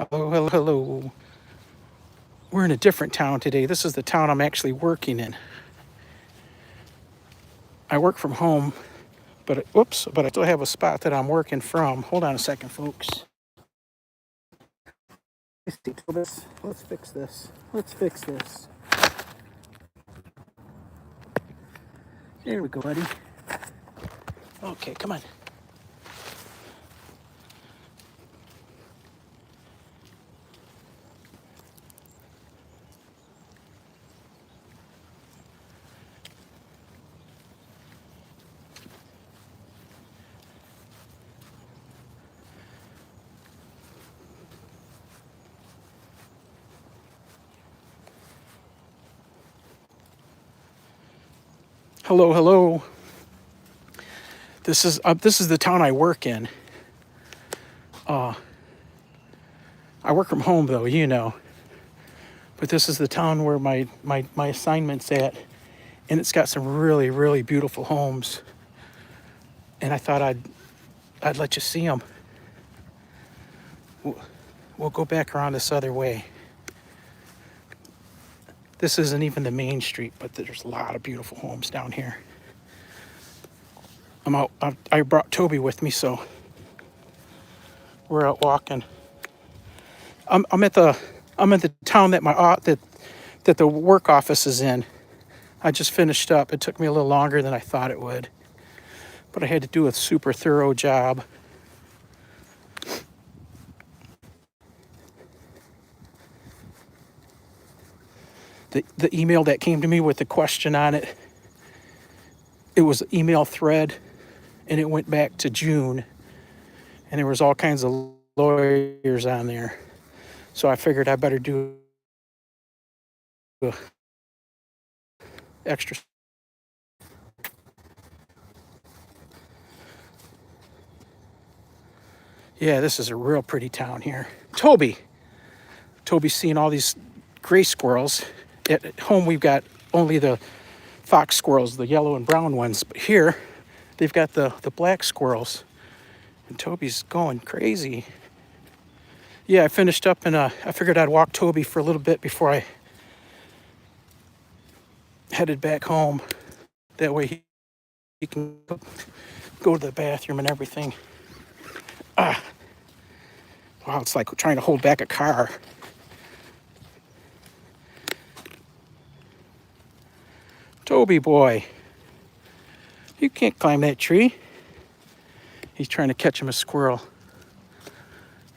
Hello, hello, hello. We're in a different town today. This is the town I'm actually working in. I work from home, but but I still have a spot that I'm working from. Hold on a second, folks. Let's fix this. Let's fix this. There we go, buddy. Okay, come on. Hello, hello. This is the town I work in. I work from home though, you know. But this is the town where my assignment's at, and it's got some really, really beautiful homes. And I thought I'd let you see them. We'll go back around this other way. This isn't even the main street, but there's a lot of beautiful homes down here. I'm out. I brought Toby with me, so we're out walking. I'm at the town that that the work office is in. I just finished up. It took me a little longer than I thought it would, but I had to do a super thorough job. The email that came to me with the question on it, it was an email thread, and it went back to June, and there was all kinds of lawyers on there. So I figured I better do extra. Yeah, this is a real pretty town here. Toby's seeing all these gray squirrels. At home, we've got only the fox squirrels, the yellow and brown ones. But here, they've got the black squirrels. And Toby's going crazy. Yeah, I finished up, and I figured I'd walk Toby for a little bit before I headed back home. That way he can go to the bathroom and everything. Wow, it's like trying to hold back a car. Toby boy, you can't climb that tree. He's trying to catch him a squirrel.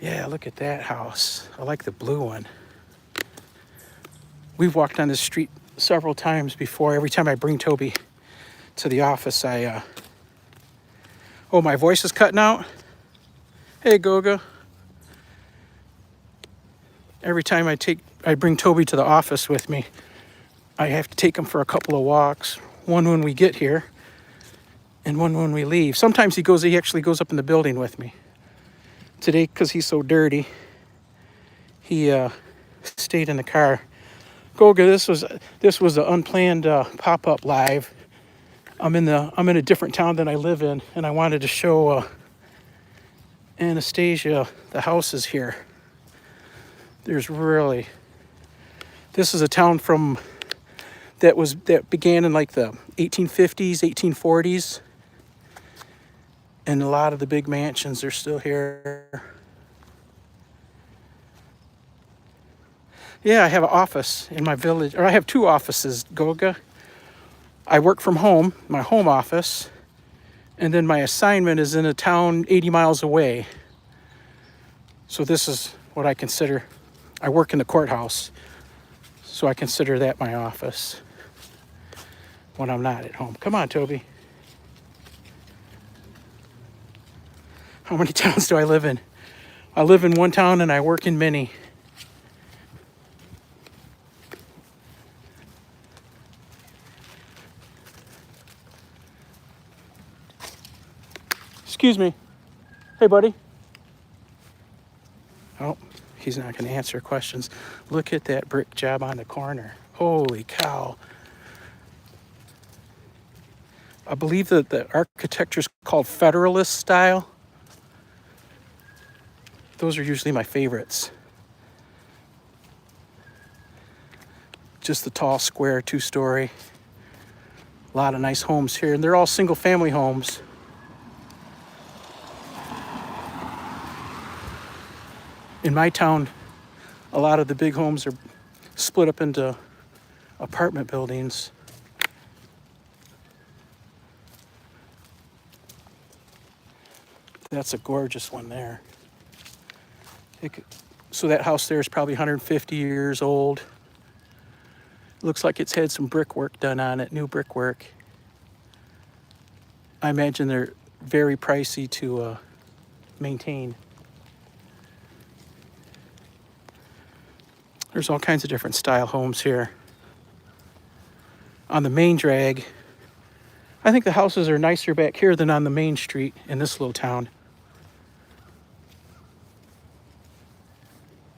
Yeah, look at that house. I like the blue one. We've walked on this street several times before. Every time I bring Toby to the office, oh, my voice is cutting out? Hey, Goga. Every time I bring Toby to the office with me, I have to take him for a couple of walks. One when we get here, and one when we leave. Sometimes he actually goes up in the building with me. Today, because he's so dirty, he stayed in the car. Goga, this was an unplanned pop-up live. I'm in a different town than I live in, and I wanted to show Anastasia the houses here. This is a town that began in like the 1850s, 1840s. And a lot of the big mansions are still here. Yeah, I have an office in my village, or I have two offices, Goga. I work from home, my home office, and then my assignment is in a town 80 miles away. So this is what I consider, I work in the courthouse, so I consider that my office when I'm not at home. Come on, Toby. How many towns do I live in? I live in one town and I work in many. Excuse me. Hey, buddy. Oh, he's not going to answer questions. Look at that brick job on the corner. Holy cow. I believe that the architecture is called Federalist style. Those are usually my favorites. Just the tall square 2-story. A lot of nice homes here, and they're all single family homes. In my town, a lot of the big homes are split up into apartment buildings. That's a gorgeous one there. So that house there is probably 150 years old. Looks like it's had some brickwork done on it, new brickwork. I imagine they're very pricey to maintain. There's all kinds of different style homes here. On the main drag, I think the houses are nicer back here than on the main street in this little town.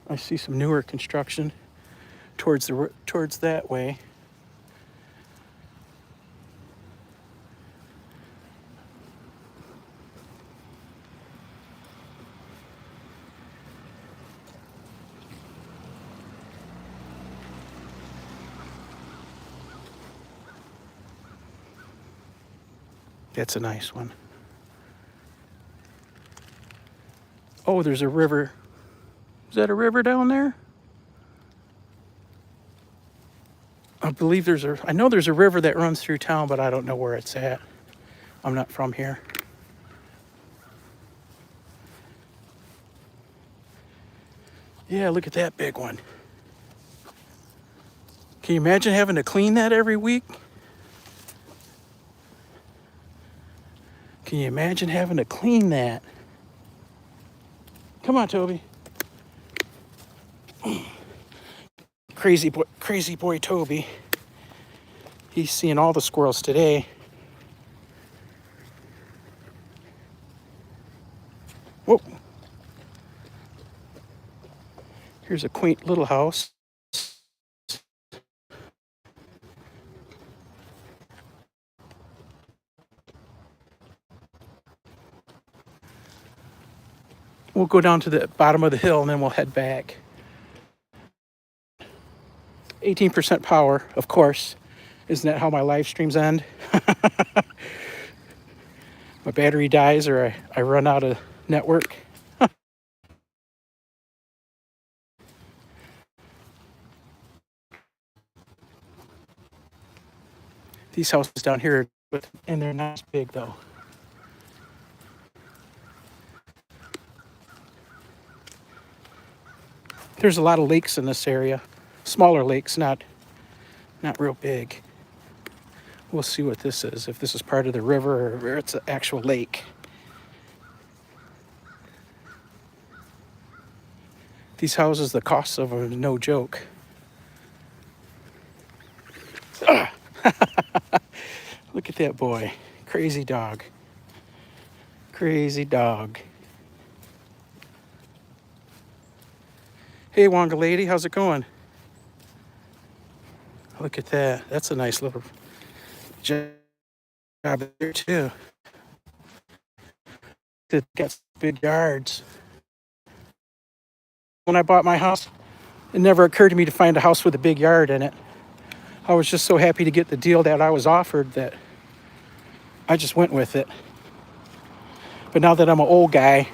I see some newer construction towards that way. That's a nice one. Oh, there's a river. Is that a river down there? I know there's a river that runs through town, but I don't know where it's at. I'm not from here. Yeah, look at that big one. Can you imagine having to clean that every week? Can you imagine having to clean that? Come on, Toby. Crazy boy Toby. He's seeing all the squirrels today. Whoa. Here's a quaint little house. We'll go down to the bottom of the hill and then we'll head back. 18% power, of course. Isn't that how my live streams end? My battery dies or I run out of network. These houses down here, and they're not big though. There's a lot of lakes in this area. Smaller lakes, not real big. We'll see what this is, if this is part of the river or it's an actual lake. These houses, the cost of them are no joke. Look at that boy. Crazy dog. Crazy dog. Hey, Wonga lady, how's it going? Look at that. That's a nice little job there, too. It's got big yards. When I bought my house, it never occurred to me to find a house with a big yard in it. I was just so happy to get the deal that I was offered that I just went with it. But now that I'm an old guy,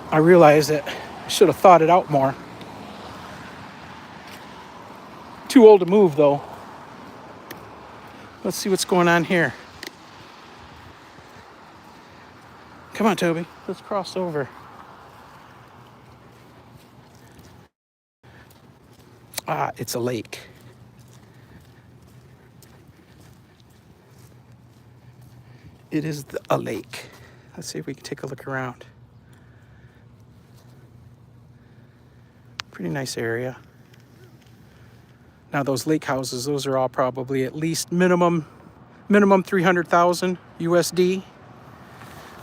I realize that I should have thought it out more. Too old to move, though. Let's see what's going on here. Come on, Toby. Let's cross over. Ah, it's a lake. It is a lake. Let's see if we can take a look around. Pretty nice area. Now those lake houses, those are all probably at least minimum 300,000 USD.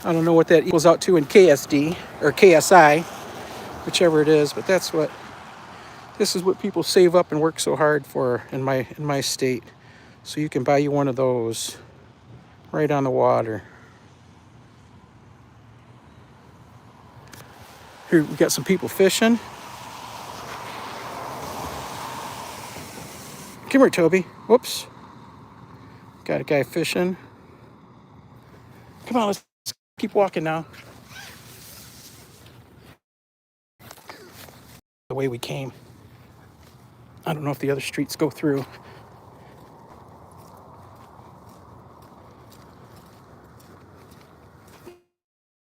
I don't know what that equals out to in KSD or KSI, whichever it is, but this is what people save up and work so hard for in my state. So you can buy you one of those right on the water. Here we got some people fishing. Come here, Toby. Whoops. Got a guy fishing. Come on, let's keep walking now. The way we came. I don't know if the other streets go through. Come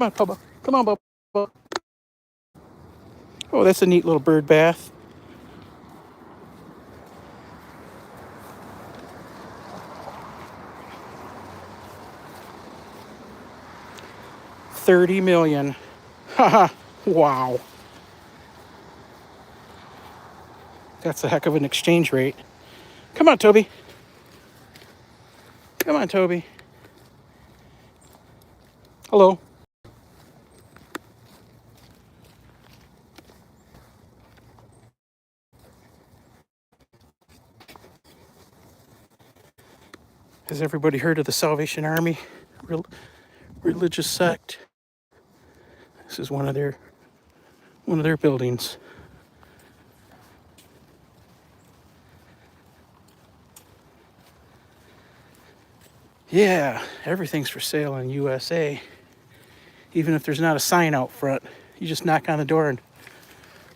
on, Bubba. Come on, Bubba. Oh, that's a neat little bird bath. $30 million. Haha. Wow. That's a heck of an exchange rate. Come on, Toby. Come on, Toby. Hello. Has everybody heard of the Salvation Army religious sect? This is one of their buildings. Yeah, everything's for sale in USA. Even if there's not a sign out front, you just knock on the door and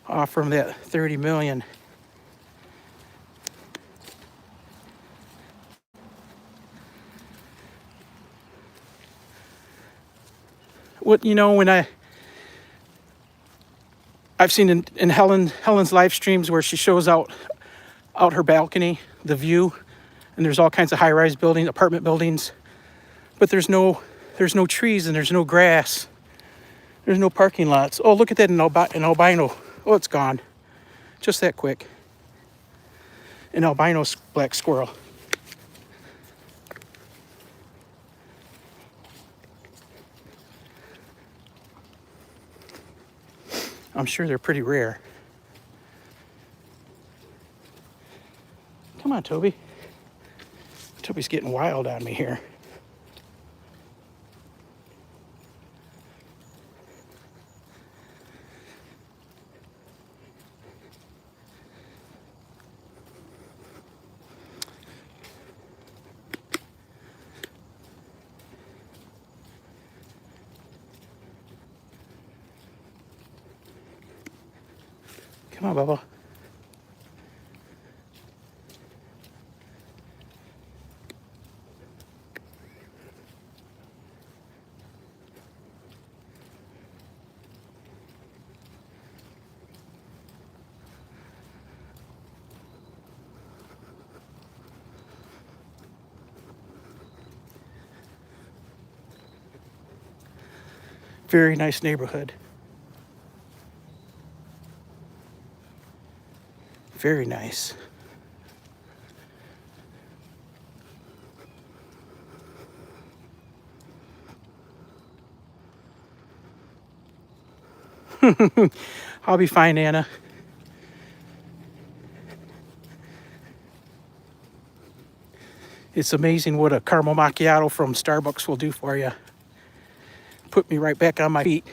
offer them that 30 million. What, you know, when I've seen in Helen's live streams where she shows out her balcony, the view, and there's all kinds of high-rise buildings, apartment buildings, but there's no trees and there's no grass. There's no parking lots. Oh, look at that, an albino. Oh, it's gone. Just that quick. An albino black squirrel. I'm sure they're pretty rare. Come on, Toby. Toby's getting wild on me here. Come on, Bubba. Very nice neighborhood. Very nice. I'll be fine, Anna. It's amazing what a caramel macchiato from Starbucks will do for you. Put me right back on my feet.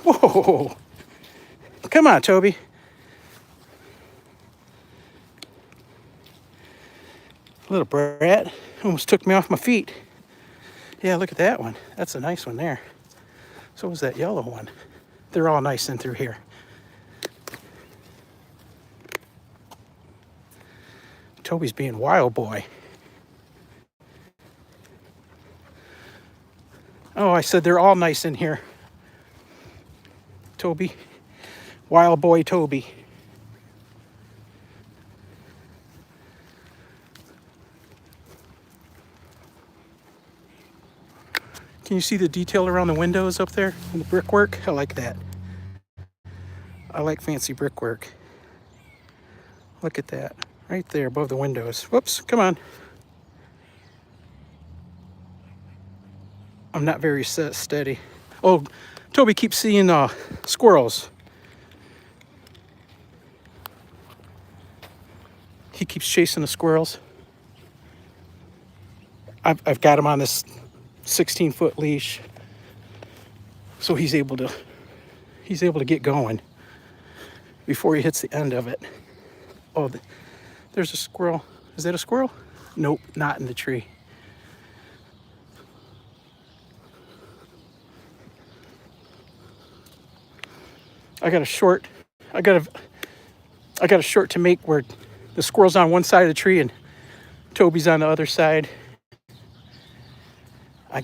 Whoa. Come on, Toby. Little brat. Almost took me off my feet. Yeah, look at that one. That's a nice one there. So was that yellow one. They're all nice in through here. Toby's being wild boy. Oh, I said they're all nice in here. Toby. Wild boy Toby. Can you see the detail around the windows up there and the brickwork? I like that. I like fancy brickwork. Look at that. Right there above the windows. Whoops, come on. I'm not very steady. Oh, Toby keeps seeing squirrels. He keeps chasing the squirrels. I've got him on this 16-foot leash, so he's able to get going before he hits the end of it. Oh, there's a squirrel. Is that a squirrel? Nope, not in the tree. I got a short to make where the squirrel's on one side of the tree and Toby's on the other side. I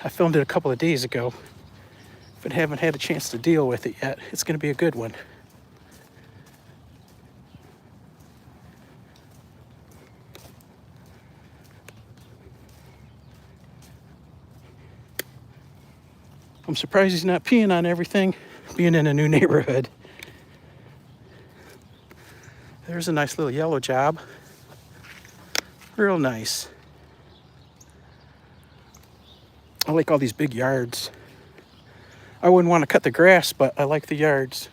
filmed it a couple of days ago, but haven't had a chance to deal with it yet. It's going to be a good one. I'm surprised he's not peeing on everything, being in a new neighborhood. There's a nice little yellow job. Real nice. I like all these big yards. I wouldn't want to cut the grass, but I like the yards.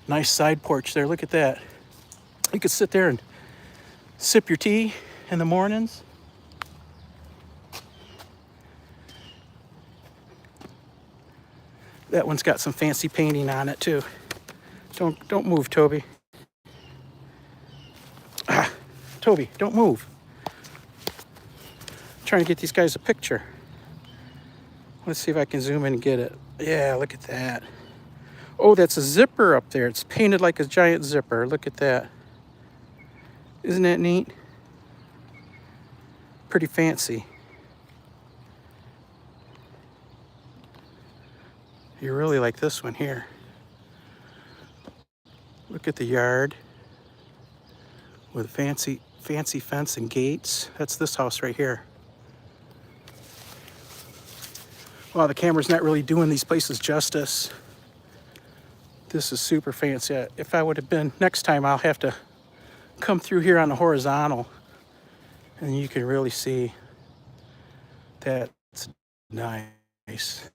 Nice side porch there. Look at that. You could sit there and sip your tea in the mornings. That one's got some fancy painting on it too. Don't move, Toby. Toby, don't move. I'm trying to get these guys a picture. Let's see if I can zoom in and get it. Yeah, look at that. Oh, that's a zipper up there. It's painted like a giant zipper. Look at that. Isn't that neat? Pretty fancy. You really like this one here. Look at the yard with fancy fence and gates. That's this house right here. Wow, the camera's not really doing these places justice. This is super fancy. If I would have been, next time I'll have to come through here on the horizontal and you can really see that's nice.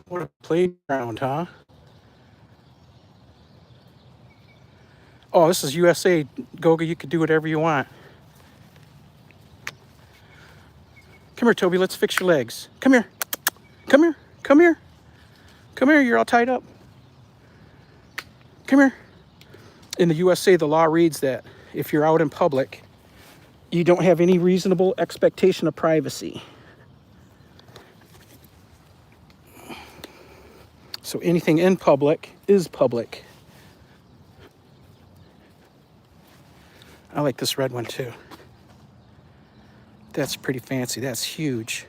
What a playground, huh? Oh, this is USA, Goga. You could do whatever you want. Come here, Toby. Let's fix your legs. Come here. Come here. Come here. Come here. You're all tied up. Come here. In the USA, the law reads that if you're out in public, you don't have any reasonable expectation of privacy. So anything in public is public. I like this red one too. That's pretty fancy. That's huge.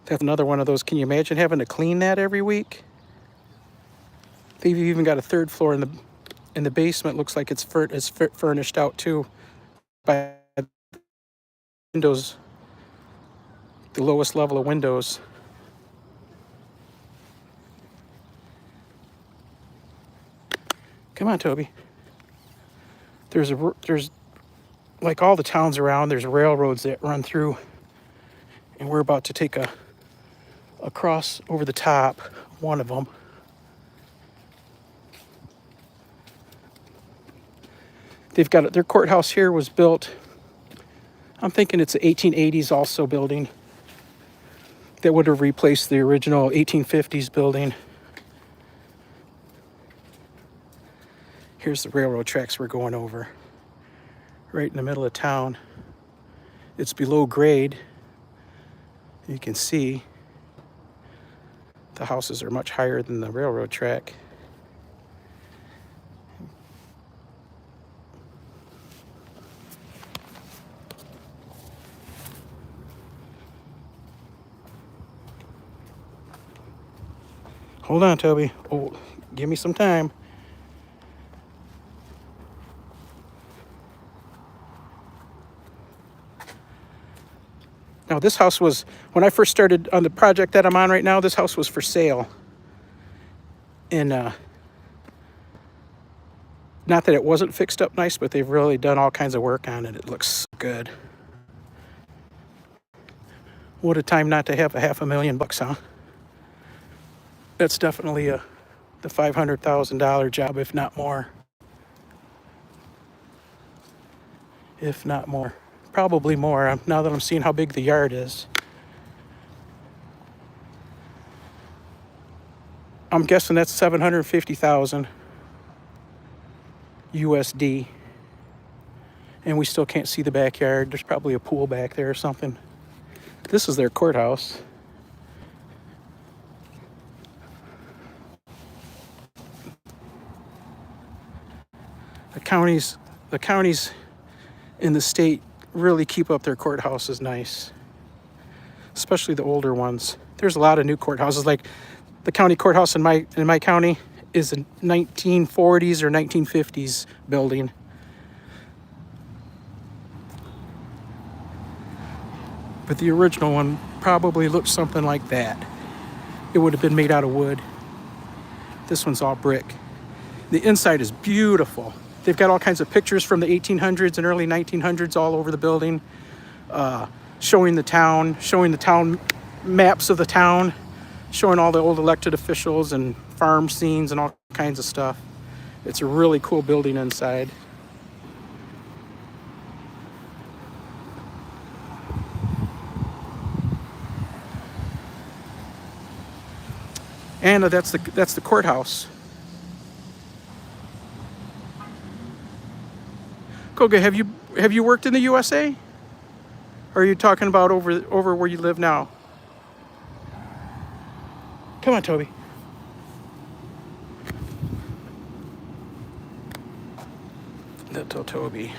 That's another one of those. Can you imagine having to clean that every week? They've even got a third floor in the basement. Looks like it's furnished out too by windows, the lowest level of windows. Come on, Toby. There's like all the towns around, there's railroads that run through, and we're about to take a cross over the top, one of them. They've got their courthouse here was built, I'm thinking it's an 1880s also building that would have replaced the original 1850s building. Here's the railroad tracks we're going over. Right in the middle of town. It's below grade. You can see the houses are much higher than the railroad track. Hold on, Toby. Oh, give me some time. Now this house was, when I first started on the project that I'm on right now, this house was for sale. And not that it wasn't fixed up nice, but they've really done all kinds of work on it. It looks good. What a time not to have $500,000, huh? That's definitely the $500,000 job, if not more. if not more. Probably more, now that I'm seeing how big the yard is. I'm guessing that's 750,000 USD. And we still can't see the backyard. There's probably a pool back there or something. This is their courthouse. The counties in the state really keep up their courthouses nice, especially the older ones. There's a lot of new courthouses. Like the county courthouse in my county is a 1940s or 1950s building. But the original one probably looked something like that. It would have been made out of wood. This one's all brick. The inside is beautiful. They've got all kinds of pictures from the 1800s and early 1900s all over the building, showing the town maps of the town, showing all the old elected officials and farm scenes and all kinds of stuff. It's a really cool building inside. And that's the courthouse. Koga, have you worked in the USA? Or are you talking about over where you live now? Come on, Toby. Little Toby.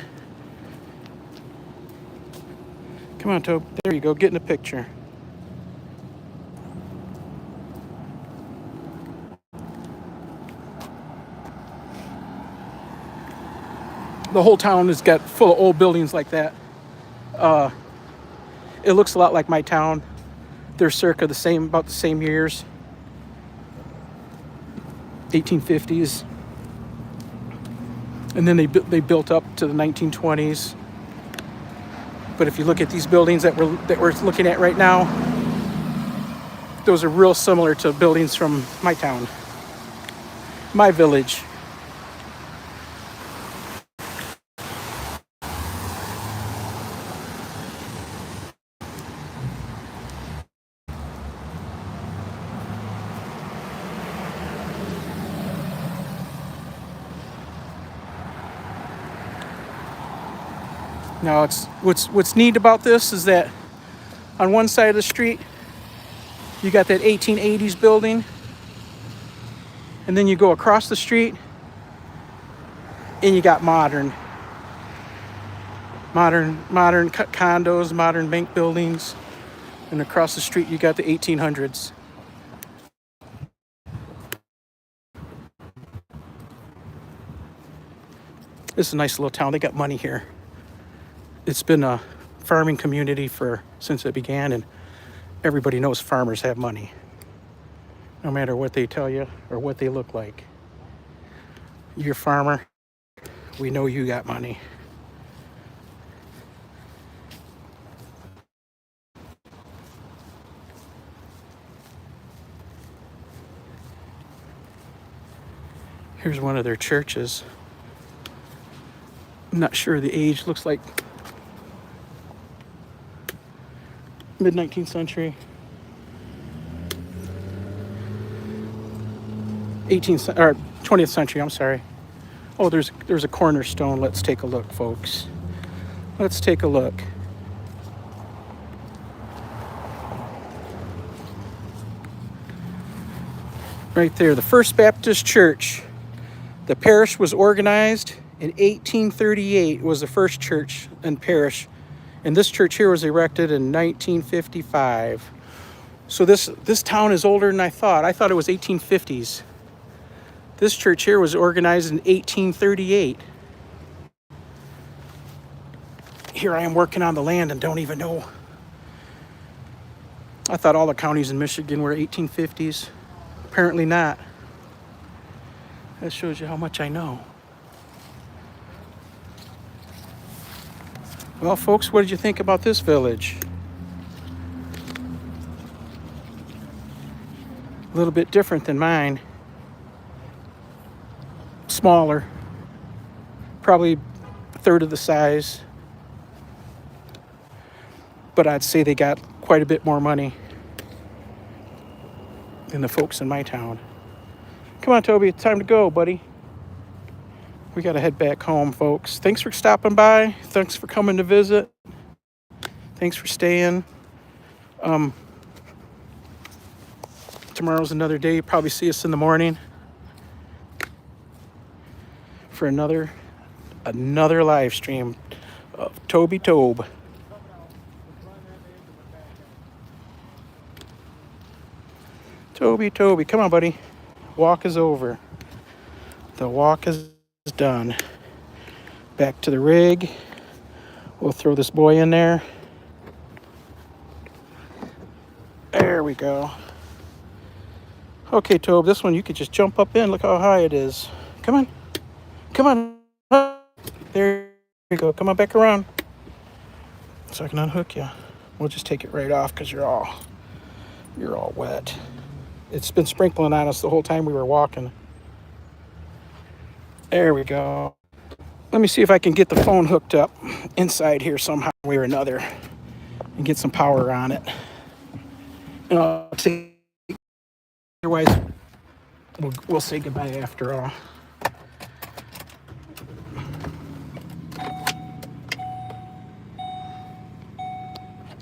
Come on, Toby. There you go. Get in a picture. The whole town has got full of old buildings like that. It looks a lot like my town. They're circa about the same years. 1850s. And then they built up to the 1920s. But if you look at these buildings that we're looking at right now, those are real similar to buildings from my town, my village. Now, what's neat about this is that on one side of the street, you got that 1880s building, and then you go across the street, and you got modern condos, modern bank buildings, and across the street you got the 1800s. This is a nice little town. They got money here. It's been a farming community since it began, and everybody knows farmers have money, no matter what they tell you or what they look like. You're a farmer, we know you got money. Here's one of their churches. I'm not sure the age. Looks like mid-19th century, 18th or 20th century. I'm sorry. Oh, there's a cornerstone. Let's take a look, folks. Let's take a look. Right there, the First Baptist Church. The parish was organized in 1838. Was the first church and parish. And this church here was erected in 1955. So this town is older than I thought. I thought it was 1850s. This church here was organized in 1838. Here I am working on the land and don't even know. I thought all the counties in Michigan were 1850s. Apparently not. That shows you how much I know. Well, folks, what did you think about this village? A little bit different than mine. Smaller. Probably a third of the size. but I'd say they got quite a bit more money than the folks in my town. Come on, Toby, it's time to go, buddy. We got to head back home, folks. Thanks for stopping by. Thanks for coming to visit. Thanks for staying. Tomorrow's another day. You'll probably see us in the morning for another live stream of Toby Tobe. Toby, come on, buddy. Walk is over. The walk is done. Back to the rig. We'll throw this boy in there. There we go. Okay, Tobe, this one you could just jump up in. Look how high it is. Come on. Come on. There you go. Come on back around. So I can unhook you. We'll just take it right off because you're all wet. It's been sprinkling on us the whole time we were walking. There we go. Let me see if I can get the phone hooked up inside here somehow, way or another, and get some power on it. And I'll say, otherwise, we'll say goodbye after all.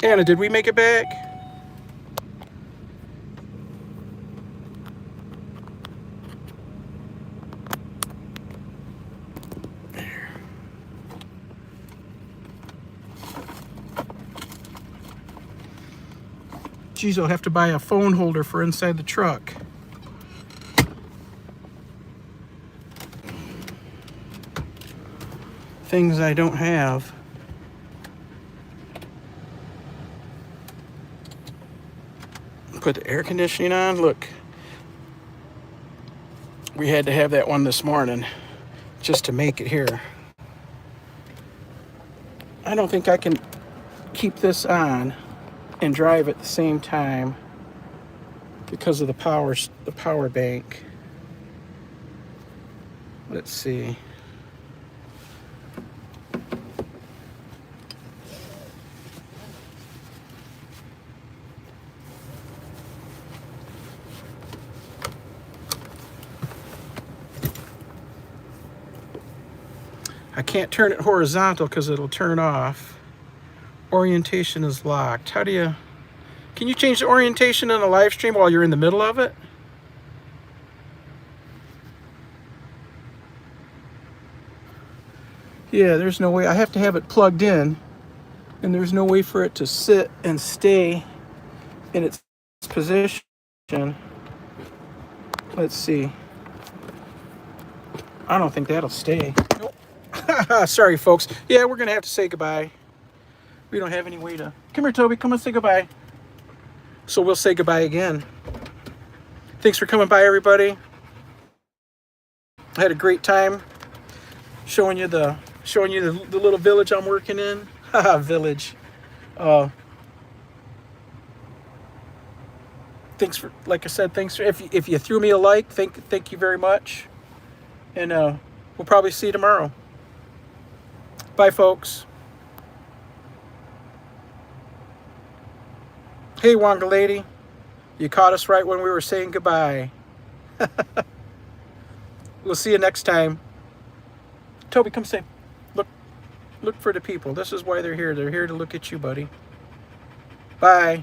Anna, did we make it back? Geez, I'll have to buy a phone holder for inside the truck. Things I don't have. Put the air conditioning on. Look, we had to have that one this morning just to make it here. I don't think I can keep this on and drive at the same time because of the power bank. Let's see. I can't turn it horizontal because it'll turn off. Orientation is locked. How do you... Can you change the orientation in a live stream while you're in the middle of it? Yeah, there's no way. I have to have it plugged in, and there's no way for it to sit and stay in its position. Let's see. I don't think that'll stay. Nope. Sorry, folks. Yeah, we're going to have to say goodbye. We don't have any way to... Come here, Toby. Come and say goodbye. So we'll say goodbye again. Thanks for coming by, everybody. I had a great time showing you the little village I'm working in. Haha, village. Thanks for, like I said, thanks for, if you threw me a like, thank you very much. And we'll probably see you tomorrow. Bye, folks. Hey, Wonga lady, you caught us right when we were saying goodbye. We'll see you next time. Toby, come say, look for the people. This is why they're here. They're here to look at you, buddy. Bye.